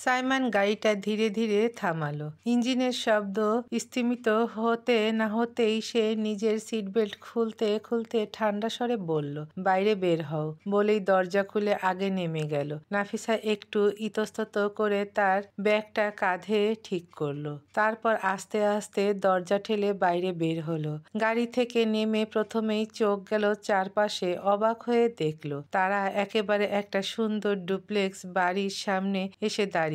Simon গাড়িটা ধীরে ধীরে থামালো। ইঞ্জিনের শব্দ স্থিমিত হতে না হতেই সে নিজের সিটবেল্ট খুলতে খুলতে ঠান্ডা স্বরে বলল, বাইরে বের হও। বলেই দরজা খুলে আগে নেমে গেল। নাফিসা একটু ইতস্তত করে তার ব্যাগটা কাঁধে ঠিক করলো। তারপর আস্তে আস্তে দরজা ঠেলে বাইরে বের হলো। গাড়ি থেকে নেমে প্রথমেই চোখ গেল চারপাশে। অবাক হয়ে দেখলো তারা একেবারে একটা সুন্দর ডুপ্লেক্স বাড়ির সামনে এসে দাঁড়িয়েছে।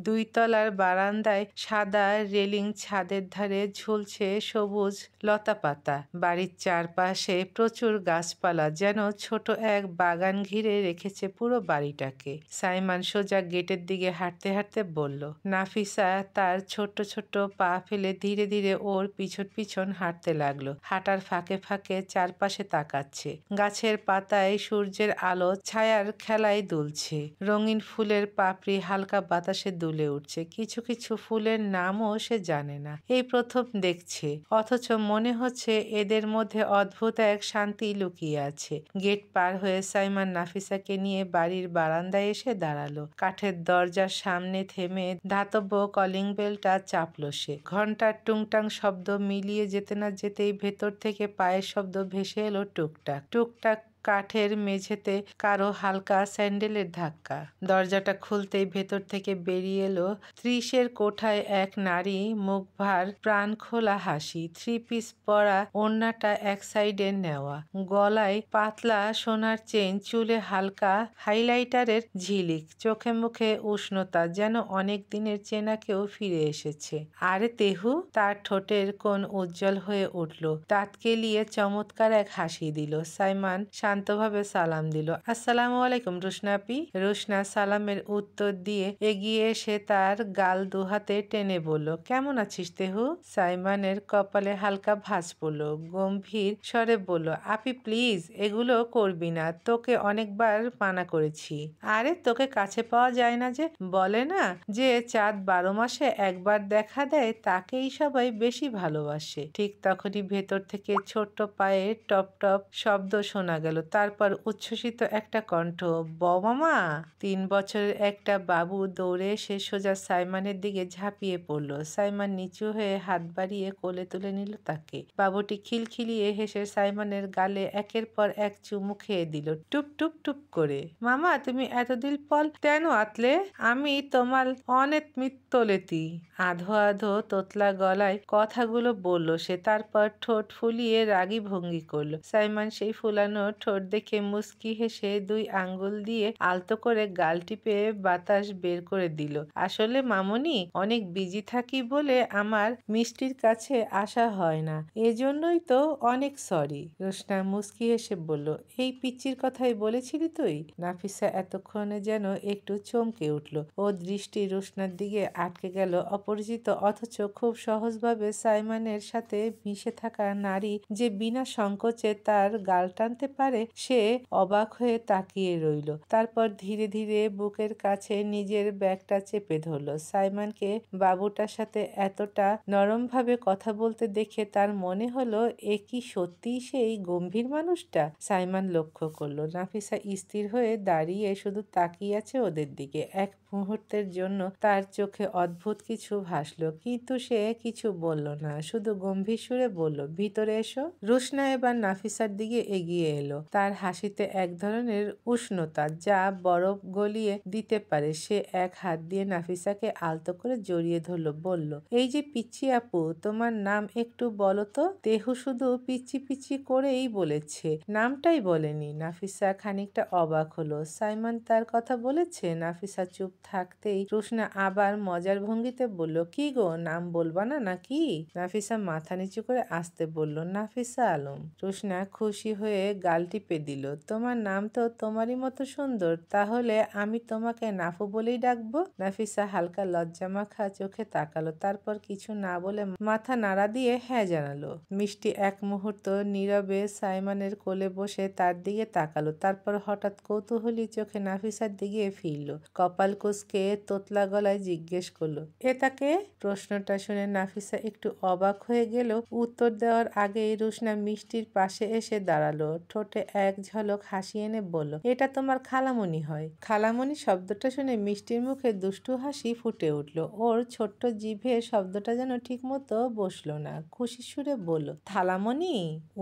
2 তলার বারান্দায় সাদা রেলিং, ছাদের ধারে ঝুলছে সবুজ লতাপাতা। বাড়ির চারপাশে প্রচুর গাছপালা, যেন ছোট এক বাগান ঘিরে রেখেছে পুরো বাড়িটাকে। সাইমন সোজা গেটের দিকে হাঁটতে হাঁটতে বলল। নাফিসা তার ছোট্ট ছোট্ট পা ফেলে ধীরে ধীরে ওর পিছন পিছন হাঁটতে লাগলো। হাঁটার ফাঁকে ফাঁকে চারপাশে তাকাচ্ছে। গাছের পাতায় সূর্যের আলো ছায়ার খেলায় দুলছে। রঙিন ফুলের পাপড়ি হালকা বাতাসে দুলে উঠছে। কিছু কিছু ফুলের নামও সে জানে না, এই প্রথম দেখছে। অথচ মনে হচ্ছে এদের মধ্যে অদ্ভুত এক শান্তি লুকিয়ে আছে। গেট পার হয়ে সাইমন নাফিসাকে নিয়ে বাড়ির বারান্দায় এসে দাঁড়ালো। কাঠের দরজার সামনে থেমে ধাতব কলিং বেলটা চাপলো সে। ঘন্টার টুংটাং শব্দ মিলিয়ে যেতে না যেতেই ভেতর থেকে পায়ের শব্দ ভেসে এলো টুকটাক টুকটাক। কাঠের মেঝেতে কারো হালকা স্যান্ডেলের ধাক্কা। দরজাটা খুলতেই ভেতর থেকে বেরিয়ে এলো 30-এর কোঠায় এক নারী, মুখ ভার প্রাণ খোলা হাসি। 3 পিস পরা, ওড়নাটা এক সাইডে নেওয়া, গলায় পাতলা সোনার চেন, চুলে হালকা হাইলাইটারের ঝিলিক, চোখে মুখে উষ্ণতা, যেন অনেক দিনের চেনা কেউ ফিরে এসেছে। আরে তেহু! তার ঠোঁটের কোণ উজ্জ্বল হয়ে উঠল। দাঁত কেলিয়ে চমৎকার এক হাসি দিল। সাইমন শান্তভাবে সালাম দিল। আসসালামু আলাইকুম রুশনা আপি। রুশনা সালামের উত্তর দিয়ে এগিয়ে এসে তার গাল দুহাতে টেনে বলল, কেমন আছিস তেহু? সাইমনের কপালে হালকা ভাঁজ পড়ল। গম্ভীর স্বরে বলল, আপি প্লিজ এগুলো করবি না, তোকে অনেকবার মানা করেছি। আরে তোকে কাছে পাওয়া যায় না যে? বলে না যে চাঁদ 12 মাসে একবার দেখা দেয়, তাকেই সবাই বেশি ভালোবাসে। ঠিক তখনই ভেতর থেকে ছোট্ট পায়ে টপ টপ শব্দ শোনা গেল। তারপর উচ্ছ্বসিত একটা কণ্ঠ, বৌমামা! 3 বছরের একটা বাবু দৌড়ে এসে সোজা সাইমনের দিকে ঝাঁপিয়ে পড়ল। সাইমন নিচু হয়ে হাত বাড়িয়ে কোলে তুলে নিল তাকে। বাবুটি খিলখিলিয়ে হেসে সাইমনের গালে একের পর এক চুমু খেয়ে দিল, টুপ টুপ টুপ করে। মামা, তুমি এতদিন পর তেন আতলে? আমি তোমার অনেক মিত্তলেতি। আধো আধো তোতলা গলায় কথাগুলো বলল সে। তারপর ঠোঁট ফুলিয়ে রাগী ভঙ্গি করলো। সাইমন সেই ফুলানো ঠোঁট দেখে মুচকি হেসে 2 আঙ্গুল দিয়ে আলতো করে গাল টিপে বাতাস বের করে দিল। আসলে মামনি, অনেক বিজি থাকি বলে আমার মিষ্টির কাছে আসা হয় না, এজন্যই তো অনেক সরি। রোশনা মুচকি হেসে বলল, এই পিচ্চির কথাই বলেছিলি তুই? নাফিসা এতক্ষণে যেন একটু চমকে উঠল। ও দৃষ্টি রোশনার দিকে আটকে গেল। অপরিচিত অথচ খুব সহজভাবে সাইমনের সাথে মিশে থাকা নারী যে বিনা সংকোচে তার গাল টানতে পারে, সে অবাক হয়ে তাকিয়ে রইল। তারপর ধীরে ধীরে বুকের কাছে নিজের ব্যাগটা চেপে ধরল। সাইমনকে বাবুটার সাথে এতটা নরমভাবে কথা বলতে দেখে তার মনে হলো, এ কি সত্যিই সেই গম্ভীর মানুষটা? সাইমন লক্ষ্য করল নাফিসা স্থির হয়ে দাঁড়িয়ে শুধু তাকিয়ে আছে ওদের দিকে। এক মুহূর্তের জন্য তার চোখে অদ্ভুত কিছু ভাসলো, কিন্তু সে কিছু বলল না, শুধু গম্ভীর সুরে বলল, ভিতরে এসো। রুশনা এবার নাফিসার দিকে এগিয়ে এলো। তার হাসিতে এক ধরনের উষ্ণতা যা বরফ গলিয়ে দিতে পারে। সে এক হাত দিয়ে নাফিসাকে আলতো করে জড়িয়ে ধরল, বলল, এই যে পিচ্চি আপু, তোমার নাম একটু বলো তো? তেহু শুধু পিচ্চি পিচ্চি করেই বলেছে, নামটাই বলেনি। নাফিসা খানিকটা অবাক হলো। সাইমন তার কথা বলেছে? নাফিসা চুপ থাকতেই রুশনা আবার মজার ভঙ্গিতে বলল, কি গো, নাম বলবা না নাকি? নাফিসা মাথা নিচু করে আসতে বলল, নাফিসা আলম। রুশনা খুশি হয়ে গাল টিপে দিল, তোমার নাম তো তোমারই মতো সুন্দর, তাহলে আমি তোমাকে নাফু বলেই ডাকবো। নাফিসা হালকা লজ্জামাখা চোখে তাকালো, তারপর কিছু না বলে মাথা নাড়া দিয়ে হ্যাঁ জানালো। মিষ্টি এক মুহূর্ত নীরবে সাইমনের কোলে বসে তার দিকে তাকালো। তারপর হঠাৎ কৌতূহলী চোখে নাফিসার দিকে ফিরল। কপাল কুচকে তোতলা গলায় জিজ্ঞেস করলো, এটাকে? প্রশ্নটা শুনে নাফিসা একটু অবাক হয়ে গেল। উত্তর দেওয়ার আগেই রুশনা মিষ্টির পাশে এসে দাঁড়ালো। ঠোঁটে এক ঝলক হাসি এনে বলল, এটা তোমার খালামণি হয়। খালামণি শব্দটা শুনে মিষ্টির মুখে দুষ্টু হাসি ফুটে উঠল। ওর ছোট্ট জিভে শব্দটা যেন ঠিকমতো বসলো না। খুশির সুরে বলল, থালামণি?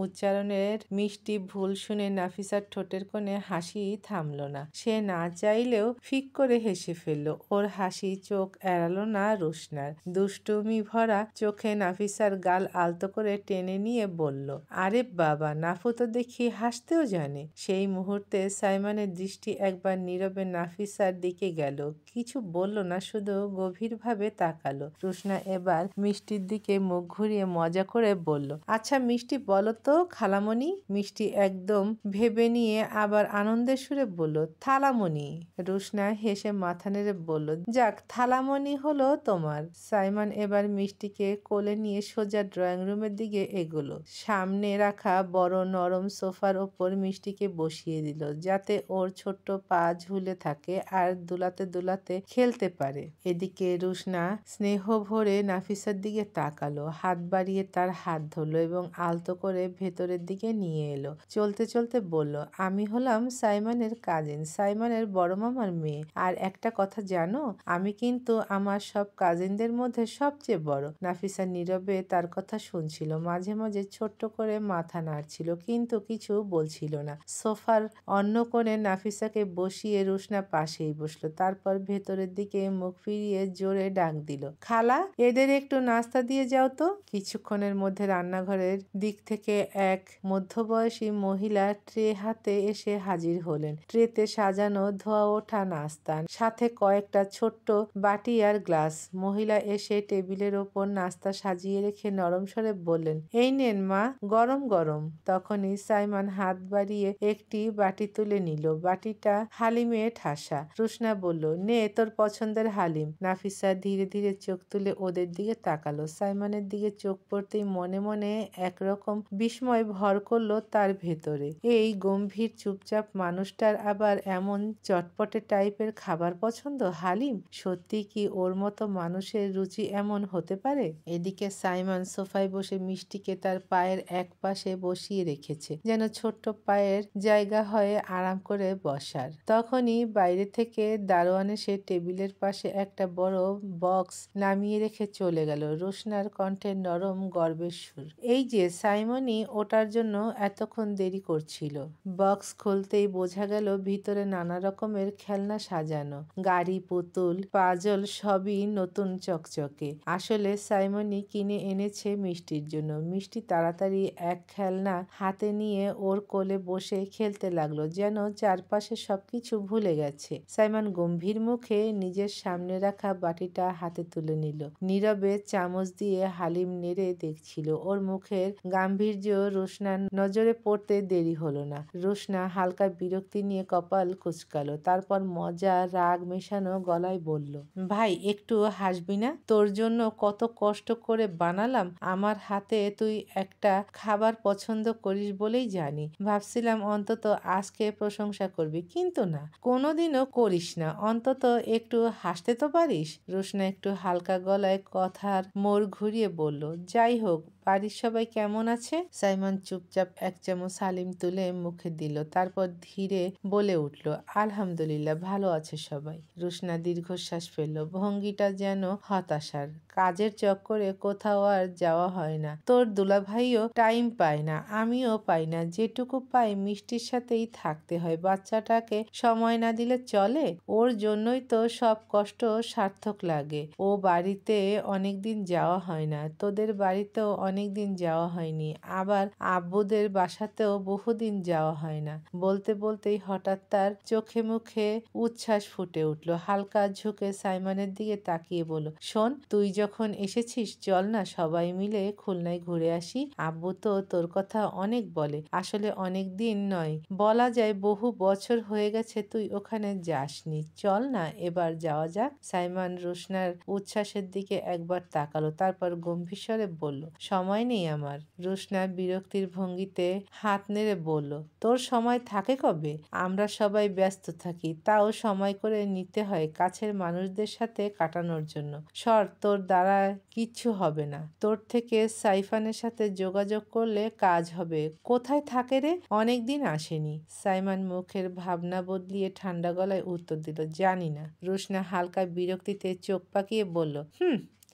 উচ্চারণের মিষ্টি ভুল শুনে নাফিসার ঠোঁটের কোণে হাসি থামল না। সে না চাইলেও ফিক করে হেসে ফেলল। ওর হাসি চোখ এড়ালো না রুশনার। দুষ্টুমি ভরা চোখে নাফিসার গাল আলতো করে টেনে নিয়ে বলল, আরে বাবা, নাফু তো দেখি হাসতেও জানে। সেই মুহূর্তে সাইমনের দৃষ্টি একবার নীরবে নাফিসার দিকে গেল। কিছু বলল না, শুধু গভীরভাবে তাকালো। রুশনা এবার মিষ্টির দিকে মুখ ঘুরিয়ে মজা করে বলল, আচ্ছা মিষ্টি, বলো তো খালামণি? মিষ্টি একদম ভেবে নিয়ে আবার আনন্দের সুরে বলল, থালামণি। রুশনা হেসে মাথা নেড়ে বলল, যাক, থালামণি হলো তোমার। সাইমন এবার মিষ্টিকে কোলে নিয়ে সোজা ড্রয়িং রুমের দিকে এগোলো। সামনে রাখা বড় নরম সোফার ওপর মিষ্টিকে বসিয়ে দিল, যাতে ওর ছোট্ট পা ঝুলে থাকে আর দুলাতে দুলাতে খেলতে পারে। এদিকে রুশনা স্নেহ ভরে নাফিসার দিকে তাকালো, হাত বাড়িয়ে তার হাত ধরলো এবং আলতো করে ভেতরের দিকে নিয়ে এলো। চলতে চলতে বলল, আমি হলাম সাইমনের কাজিন, সাইমনের বড় মামার মেয়ে। আর একটা কথা জানো, আমি কিন্তু আমার সব কাজিনদের মধ্যে সবচেয়ে বড়। নাফিসা নীরবে তার কথা শুনছিল, মাঝে মাঝে ছোট্ট করে মাথা নাড়ছিল, কিন্তু কিছু বলছিল না। সোফার অন্য কোণে নাফিসাকে বসিয়ে রুশনা পাশেই বসলো। তারপর ভেতরের দিকে মুখ ফিরিয়ে জোরে ডাক দিল, খালা, এদের একটু নাস্তা দিয়ে যাও তো। কিছুক্ষণের মধ্যে রান্নাঘরের দিক থেকে এক মধ্যবয়সী মহিলা ট্রে হাতে এসে হাজির হলেন। ট্রেতে সাজানো ধোয়া ওঠা নাস্তা, সাথে কয়েকটা ছোট্ট বাটি আর গ্লাস। মহিলা এসে টেবিলের ওপর নাস্তা সাজিয়ে রেখে নরম স্বরে বললেন, এই নেন মা, গরম গরম। তখনই সাইমন হাত বাড়িয়ে একটি বাটি তুলে নিল। বাটিটা হালিমে ঠাসা। রুশনা বলল, নে তোর পছন্দের হালিম। নাফিসা ধীরে ধীরে চোখ তুলে ওদের দিকে তাকালো। সাইমনের দিকে চোখ পড়তেই মনে মনে একরকম বিস্ময় ভর করলো তার ভেতরে। এই গম্ভীর চুপচাপ মানুষটার আবার এমন চটপটে টাইপের খাবার পছন্দ। হালিম? সত্যি কি ওর মতো মানুষের রুচি এমন হতে পারে? এদিকে সাইমন সোফায় বসে মিষ্টিকে তার পায়ের এক পাশে বসিয়ে রেখেছে, যেন ছোট্ট পায়ের জায়গা হয়ে আরাম করে বসার। তখনই বাইরে থেকে দারোয়ান এসে টেবিলের পাশে একটা বড় বক্স নামিয়ে রেখে চলে গেল। রুশনার কণ্ঠে নরম গর্বের সুর, এই যে সাইমনই ওটার জন্য এতক্ষণ দেরি করছিল। বক্স খুলতেই বোঝা গেল ভিতরে নানা রকমের খেলনা সাজানো, গাড়ি, পুতুল, পাজল, সবই নতুন চকচকে। আসলে সাইমনই কিনে এনেছে মিষ্টির জন্য। মিষ্টি তাড়াতাড়ি এক খেলনা হাতে নিয়ে ওর কোলে বসে খেলতে লাগলো, যেন চারপাশে সবকিছু ভুলে গেছে। সাইমন গম্ভীর মুখে নিজের সামনে রাখা বাটিটা হাতে তুলে নিল। নীরবে চামচ দিয়ে হালিম নেড়ে দেখছিল। ওর মুখের গাম্ভীর্য রুশনার নজরে পড়তে দেরি হলো না। রুশনা হালকা বিরক্তি নিয়ে কপাল কুঁচকালো, তারপর মজা রাগ মেশানো গলায় বলল, ভাই, একটু হাসবি না? তোর জন্য কত কষ্ট করে বানালাম। আমার হাতে তুই একটা খাবার পছন্দ করিস বলেই জানি। ভাবছিলাম অন্তত আজকে প্রশংসা করবি, কিন্তু না, কোনোদিনও করিস না। অন্তত একটু হাসতে তো পারিস। রুশনা একটু হালকা গলায় কথার মোড় ঘুরিয়ে বলল, যাই হোক, বাড়ির সবাই কেমন আছে? সাইমন চুপচাপ এক চামচ হালিম তুলে মুখে দিল, তারপর ধীরে বলে উঠল, আলহামদুলিল্লাহ, ভালো আছে সবাই। রুশনা দীর্ঘশ্বাস ফেলল, ভঙ্গিটা যেন হতাশার। কাজের চক্করে কোথাও আর যাওয়া হয় না। তোর দুলাভাইও টাইম পায় না, আমিও পাই না। যেটুকু পাই মিষ্টির সাথেই থাকতে হয়। বাচ্চাটাকে সময় না দিলে চলে? ওর জন্যই তো সব কষ্ট সার্থক লাগে। ও বাড়িতে অনেকদিন যাওয়া হয় না, তোদের বাড়িতেও অনেকদিন যাওয়া হয়নি, আবার আব্বুদের বাসাতেও বহুদিন যাওয়া হয় না। বলতে বলতেই হঠাৎ তার চোখে মুখে উচ্ছ্বাস ফুটে উঠল। হালকা ঝুঁকে সাইমনের দিকে তাকিয়ে বলল, শোন, তুই যখন এসেছিস, চল না সবাই মিলে খুলনায় ঘুরে আসি। আব্বু তো তোর কথা অনেক বলে। আসলে অনেক দিন নয়, বলা যায় বহু বছর হয়ে গেছে তুই ওখানে যাসনি। চল না, এবার যাওয়া যাক। সাইমন রুশনার উচ্ছ্বাসের দিকে একবার তাকালো, তারপর গম্ভীর স্বরে বলল, সময় নেই আমার। রুশনা বিরক্তির ভঙ্গিতে হাত নেড়ে বলল, তোর সময় থাকে কবে? আমরা সবাই ব্যস্ত থাকি, তাও সময় করে নিতে হয় কাছের মানুষদের সাথে কাটানোর জন্য। সর, তোর দ্বারা কিচ্ছু হবে না। তোর থেকে সাইফানের সাথে যোগাযোগ করলে কাজ হবে। কোথায় থাকে রে? অনেকদিন আসেনি। সাইমন মুখের ভাবনা বদলিয়ে ঠান্ডা গলায় উত্তর দিল, জানি না। রুশনা হালকা বিরক্তিতে চোখ পাকিয়ে বলল,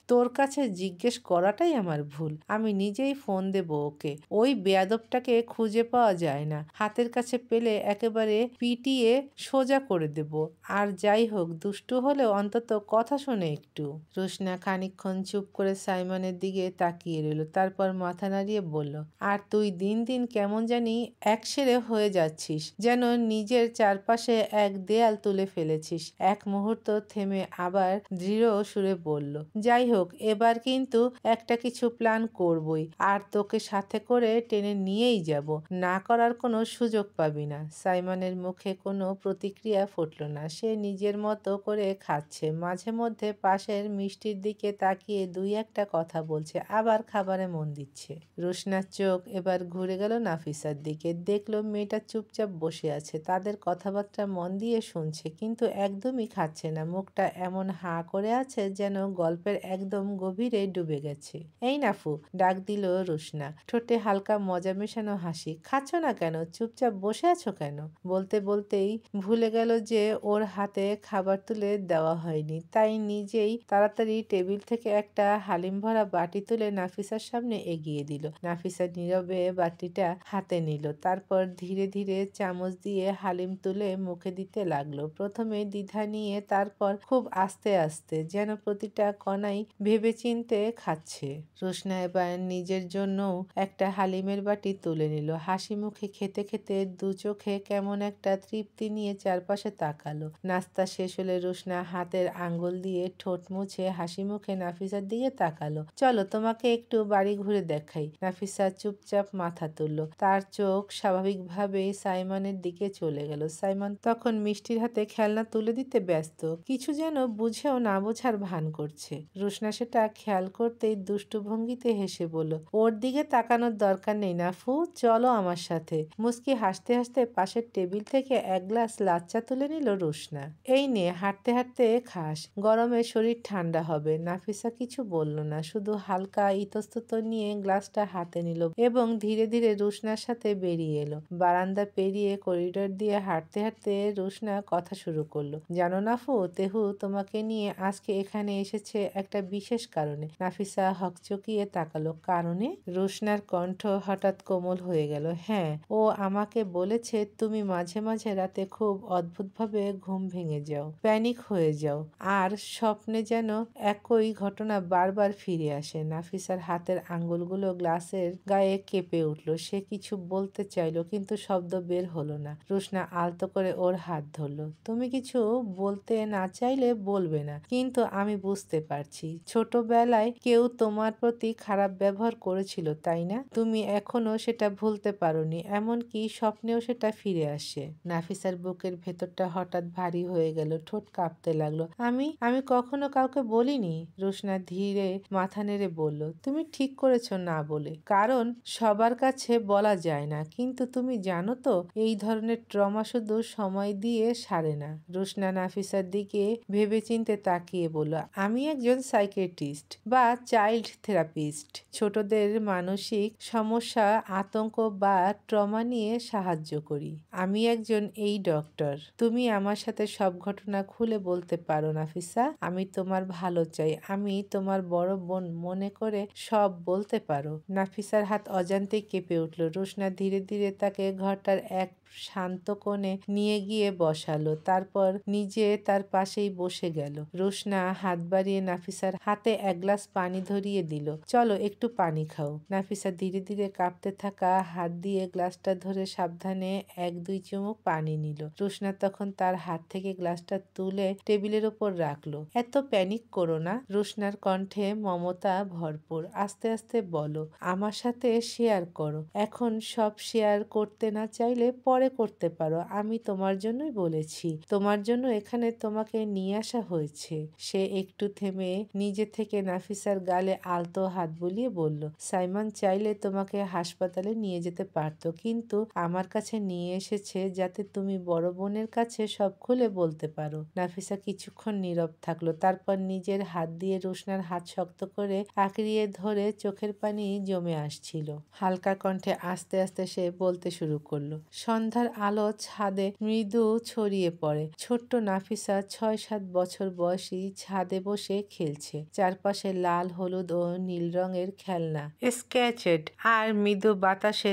তোর কাছে জিজ্ঞেস করাটাই আমার ভুল। আমি নিজেই ফোন দেব ওকে। ওই বেয়াদবটাকে খুঁজে পাওয়া যায় না। হাতের কাছে পেলে একেবারে পিটিয়ে সোজা করে দেব। আর যাই হোক, দুষ্টু হলেও অন্তত কথা শোনে একটু। রুশনা খানিকক্ষণ চুপ করে সাইমনের দিকে তাকিয়ে রইল, তারপর মাথা নাড়িয়ে বলল, আর তুই দিন দিন কেমন জানি একসেরে হয়ে যাচ্ছিস, যেন নিজের চারপাশে এক দেয়াল তুলে ফেলেছিস। এক মুহূর্ত থেমে আবার দৃঢ় সুরে বলল, যাই হোক, এবার কিন্তু একটা কিছু প্ল্যান করবই, আর তোকে সাথে করে টেনে নিয়েই যাব। না করার কোনো সুযোগ পাবি না। সাইমনের মুখে কোনো প্রতিক্রিয়া ফুটল না। সে নিজের মতো করে খাচ্ছে, মাঝে মধ্যে পাশের মিষ্টির দিকে তাকিয়ে দুই একটা কথা বলছে, আবার খাবারে মন দিচ্ছে। রুশনার চোখ এবার ঘুরে গেল নাফিসার দিকে। দেখলো মেয়েটা চুপচাপ বসে আছে, তাদের কথাবার্তা মন দিয়ে শুনছে, কিন্তু একদমই খাচ্ছে না। মুখটা এমন হাঁ করে আছে যেন গল্পের একদম গভীরে ডুবে গেছে। এই নাফু, ডাক দিল রুশনা, ঠোঁটে হালকা মজা মেশানো হাসি। খাচ্ছ না কেন? চুপচাপ বসে আছো কেন? বলতে বলতেই ভুলে গেল যে ওর হাতে খাবার তুলে দেওয়া হয়নি, তাই নিজেই তাড়াতাড়ি টেবিল থেকে একটা হালিম ভরা বাটি তুলে নাফিসার সামনে এগিয়ে দিল। নাফিসা নীরবে বাটিটা হাতে নিল, তারপর ধীরে ধীরে চামচ দিয়ে হালিম তুলে মুখে দিতে লাগলো। প্রথমে দ্বিধা নিয়ে, তারপর খুব আস্তে আস্তে, যেন প্রতিটা কণাই ভেবেচিন্তে খাচ্ছে। রুশনা এবার নিজের জন্যও একটা হালিমের বাটি তুলে নিল। হাসি মুখে খেতে খেতে দু চোখে কেমন একটা তৃপ্তি নিয়ে চারপাশে তাকালো। নাস্তা শেষ হলে রুশনা হাতের আঙ্গুল দিয়ে ঠোঁট মুছে হাসি মুখে নাফিসার দিকে তাকালো। চলো, তোমাকে একটু বাড়ি ঘুরে দেখাই। নাফিসা চুপচাপ মাথা তুলল, তার চোখ স্বাভাবিকভাবেই সাইমনের দিকে চলে গেল। সাইমন তখন মিষ্টির হাতে খেলনা তুলে দিতে ব্যস্ত, কিছু যেন বুঝেও না বোঝার ভান করছে। রুশনা সেটা খেয়াল করতেই দুষ্টু ভঙ্গিতে হেসে বলল, ওর দিকে তাকানোর দরকার নেই নাফু, চলো আমার সাথে। মুস্কি হাসতে হাসতে পাশের টেবিল থেকে এক গ্লাস লাল চা তুলে নিল রুশনা। এই নে, হাঁটতে হাঁটতে খাস, গরমে শরীর ঠান্ডা হবে। নাফিসা কিছু বলল না, শুধু হালকা ইতস্তত নিয়ে গ্লাসটা হাতে নিল এবং ধীরে ধীরে রুশনার সাথে বেরিয়ে এলো। বারান্দা পেরিয়ে করিডোর দিয়ে হাঁটতে হাঁটতে রুশনা কথা শুরু করলো, জানো নাফু, তেহু তোমাকে নিয়ে আজকে এখানে এসেছে একটা বিশেষ কারণে। নাফিসা হকচকিয়ে তাকালো, কারণে? রুশনার কণ্ঠ হঠাৎ কোমল হয়ে গেল। হ্যাঁ, ও আমাকে বলেছে তুমি মাঝে মাঝে রাতে খুব অদ্ভুতভাবে ঘুম ভেঙে যাও, প্যানিক হয়ে যাও, আর স্বপ্নে যেন একই ঘটনা বারবার ফিরে আসে। নাফিসার হাতের আঙ্গুলগুলো গ্লাসের গায়ে কেঁপে উঠল। সে কিছু বলতে চাইলো, কিন্তু শব্দ বের হলো না। রুশনা আলতো করে ওর হাত ধরল। তুমি কিছু বলতে না চাইলে বলবে না, কিন্তু আমি বুঝতে পারছি ছোটবেলায় কেউ তোমার প্রতি খারাপ ব্যবহার করেছিল, তাই না? তুমি এখনো সেটা ভুলতে পারোনি, এমনকি স্বপ্নেও সেটা ফিরে আসে। নাফিসার বুকের ভেতরটা হঠাৎ ভারী হয়ে গেল, ঠোঁট কাঁপতে লাগলো। আমি আমি কখনো কাউকে বলিনি। রুশনা ধীরে মাথা নেড়ে বলল, তুমি ঠিক করেছো না বলে, কারণ সবার কাছে বলা যায় না, কিন্তু তুমি জানো তো এই ধরনের ট্রমা শুধু সময় দিয়ে সারে না। রুশনা নাফিসার দিকে ভেবেচিন্তে তাকিয়ে বলল, আমি একজন সাইকিয়াট্রিস্ট বা চাইল্ড থেরাপিস্ট। ছোটদের মানসিক সমস্যা, আতঙ্ক বা ট্রমা নিয়ে সাহায্য করি। আমি একজন এই ডক্টর। তুমি আমার সাথে সব ঘটনা খুলে বলতে পারো নাফিসা, আমি তোমার ভালো চাই, আমি তোমার বড় বোন মনে করে সব বলতে পারো। নাফিসার হাত অজান্তেই কেঁপে উঠল। রুশনা ধীরে ধীরে তাকে ঘরটার এক শান্ত কোণে নিয়ে গিয়ে বসালো, তারপর নিজে তার পাশেই বসে গেল। রুশনা হাত বাড়িয়ে নাফিসার হাতে এক গ্লাস পানি ধরিয়ে দিল। চলো, একটু পানি খাও। নাফিসা ধীরে ধীরে কাঁপতে থাকা হাত দিয়ে গ্লাসটা ধরে সাবধানে এক দুই চুমুক পানি নিল। রুশনা তখন তার হাত থেকে গ্লাসটা তুলে টেবিলের উপর রাখলো। এত প্যানিক করো না। রুশনার কণ্ঠে মমতা ভরপুর। আস্তে আস্তে বলো, আমার সাথে শেয়ার করো। এখন সব শেয়ার করতে না চাইলে পরে পরে করতে পারো। আমি তোমার জন্যই বলেছি। তোমার জন্য এখানে তোমাকে নিয়ে আসা হয়েছে। সে একটু থেমে নিজে থেকে নাফিসার গালে আলতো হাত বুলিয়ে বলল, সাইমন চাইলে তোমাকে হাসপাতালে নিয়ে যেতে পারত, কিন্তু আমার কাছে নিয়ে এসেছে যাতে তুমি বড় বোনের কাছে সব খুলে বলতে পারো। নাফিসা কিছুক্ষণ নীরব থাকলো, তারপর নিজের হাত দিয়ে রুশনার হাত শক্ত করে আঁকড়িয়ে ধরে চোখের পানি জমে আসছিল। হালকা কণ্ঠে আস্তে আস্তে সে বলতে শুরু করলো, সন্ধ্যার আলো ছাদে মৃদু ছড়িয়ে পড়ে। ছোট্ট নাফিসা ৬-৭ বছর বয়সী ছাদে বসে খেলছে। চারপাশে লাল, হলুদ ও নীল রঙের খেলনা, স্কেচেড আর মৃদু বাতাসে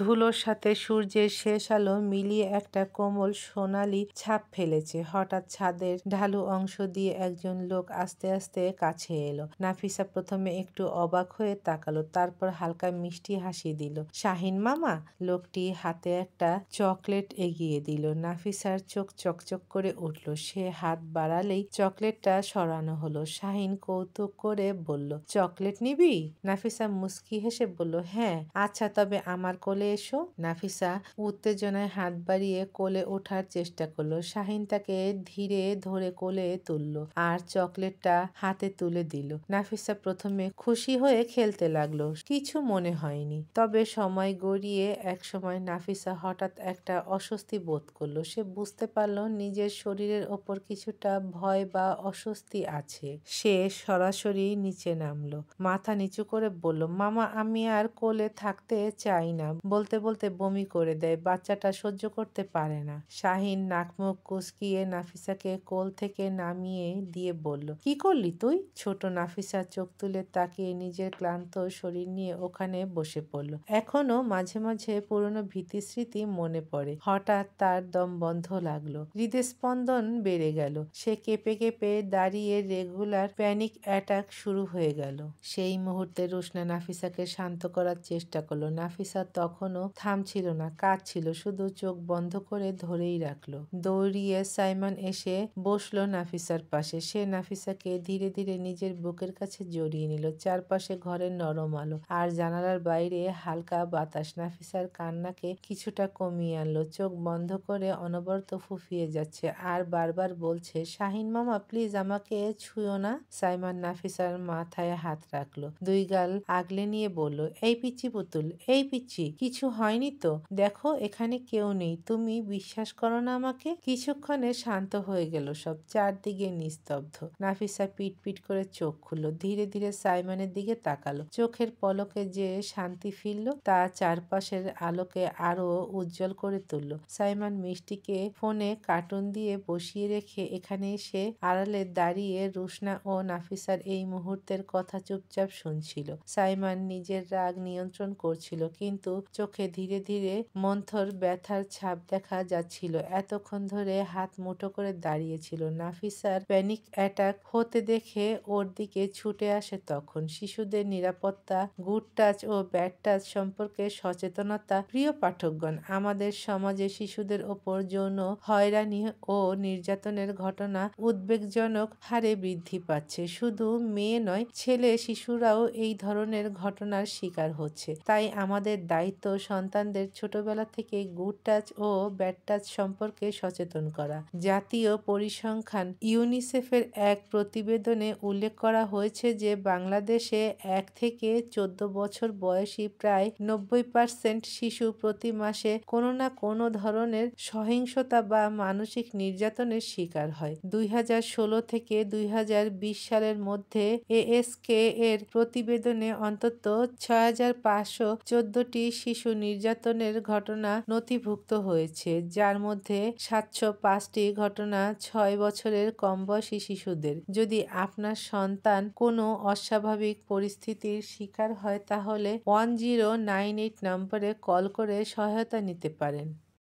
ধুলোর সাথে সূর্যের শেষ আলো মিলিয়ে একটা কোমল সোনালি ছাপ ফেলেছে। হঠাৎ ছাদের ঢালু অংশ দিয়ে একজন লোক আস্তে আস্তে কাছে এলো। নাফিসা প্রথমে একটু অবাক হয়ে তাকালো, তারপর হালকা মিষ্টি হাসি দিল। শাহিন মামা? লোকটি হাতে একটা চকলেট এগিয়ে দিল। নাফিসার চোখ চকচক করে উঠল। সে হাত বাড়ালেই চকলেটটা সরানো হলো। শাহিন কৌতুক করে বলল, চকলেট নিবি? নাফিসা মুস্কি হেসে বলল, হ্যাঁ। আচ্ছা, তবে আমার কোলে এসো। নাফিসা উত্তেজনায় হাত বাড়িয়ে কোলে ওঠার চেষ্টা করলো। শাহিন তাকে ধীরে ধরে কোলে তুলল আর চকলেটটা হাতে তুলে দিল। নাফিসা প্রথমে খুশি হয়ে খেলতে লাগলো, কিছু মনে হয়নি। তবে সময় গড়িয়ে একসময় নাফিসা হঠাৎ একটা অস্বস্তি বোধ করলো। সে বুঝতে পারল নিজের শরীরের ওপর কিছুটা ভয় বা অস্বস্তি আছে। সে সরাসরি নিচে নামলো, মাথা নিচু করে বলল, মামা আমি আর কোলে থাকতে চাই না। বলতে বলতে বমি করে দেয়, বাচ্চাটা সহ্য করতে পারে না। শাহিন নাক মুখ কুঁচকিয়ে নাফিসাকে কোল থেকে নামিয়ে দিয়ে বলল, কি করলি তুই? ছোট নাফিসা চোখ তুলে তাকিয়ে নিজের ক্লান্ত শরীর নিয়ে ওখানে বসে পড়ল। এখনো মাঝে মাঝে পুরনো ভীতিস্মৃতি মনে পড়ে। হঠাৎ তার দম বন্ধ লাগলো, হৃদস্পন্দন বেড়ে গেল। সে কেঁপে কেঁপে দাঁড়িয়ে, রেগুলার প্যানিক অ্যাটাক শুরু হয়ে গেল। সেই মুহূর্তে রুশনা নাফিসাকে শান্ত করার চেষ্টা করলো। নাফিসা তখনও থামছিল না, কাঁদছিল, শুধু চোখ বন্ধ করে ধরেই রাখলো। দৌড়িয়ে সাইমন এসে বসলো নাফিসার পাশে। সে নাফিসাকে ধীরে ধীরে নিজের বুকের কাছে জড়িয়ে নিল। চারপাশে ঘরের নরম আলো আর জানালার বাইরে হালকা বাতাস নাফিসার কান্নাকে কিছুটা কমিয়ে আনলো। চোখ বন্ধ করে অনবরত ফুঁফিয়ে যাচ্ছে আর বারবার বলছে, শাহিন মামা প্লিজ আমাকে ছুঁয়ো না। সাইমন নাফিসার মাথায় হাত রাখলো, দুই গাল আগলে নিয়ে বলল, এই পিচ্চি পুতুল, এই পিচ্চি, কিছু হয়নি তো? দেখো এখানে কেউ নেই, তুমি বিশ্বাস করো না আমাকে? কিছুক্ষণে শান্ত হয়ে গেল সব। চারদিকে নিস্তব্ধ। নাফিসা পিট পিট করে চোখ খুলল, ধীরে ধীরে সাইমনের দিকে তাকালো। চোখের পলকে যে শান্তি ফিরল তা চারপাশের আলোকে আরো উজ্জ্বল করে তুলল। সাইমন মিষ্টিকে ফোনে কার্টুন দিয়ে বসিয়ে রেখে এখানে এসে আড়ালে দাঁড়িয়ে রুশনা ও নাফিসার এই মুহূর্তের কথা চুপচাপ শুনছিল। সাইমন নিজের রাগ নিয়ন্ত্রণ করছিল, কিন্তু চোখে ধীরে ধীরে মন্থর ব্যথার ছাপ দেখা যাচ্ছিল। এতক্ষণ ধরে হাত মুঠো করে দাঁড়িয়েছিল। নাফিসার প্যানিক অ্যাটাক হতে দেখে ওর দিকে ছুটে আসে তখন। শিশুদের নিরাপত্তা, গুড টাচ ও ব্যাড টাচ সম্পর্কে সচেতনতা। প্রিয় পাঠকগণ, আমাদের সমাজে শিশুদের ওপর যৌন হয়রানি ও নির্যাতনের ঘটনা উদ্বেগজনক হারে বৃদ্ধি পাচ্ছে। শুধু মেয়ে নয়, ছেলে শিশুরাও এই ধরনের ঘটনার শিকার হচ্ছে। তাই আমাদের দায়িত্ব সন্তানদের ছোটবেলা থেকে গুড টাচ ও ব্যাড টাচ সম্পর্কে সচেতন করা। জাতীয় পরিসংখ্যান ইউনিসেফের এক প্রতিবেদনে উল্লেখ করা হয়েছে যে বাংলাদেশে 1 থেকে 14 বছর বয়সী প্রায় 90% শিশু প্রতি মাসে কোনো না কোনো ধরনের সহিংসতা বা মানসিক নির্যাতনের শিকার হয়। 2016 থেকে 2020 সালের মধ্যে এএসকে এর প্রতিবেদনে অন্তত 6514টি শিশু নির্যাতনের ঘটনা নথিভুক্ত হয়েছে, যার মধ্যে 705টি ঘটনা 6 বছরের কম বয়সী শিশুদের। যদি আপনার সন্তান কোনো অস্বাভাবিক পরিস্থিতির শিকার হয় তাহলে 1098 নম্বরে কল করে সহায়তা নিতে পারেন।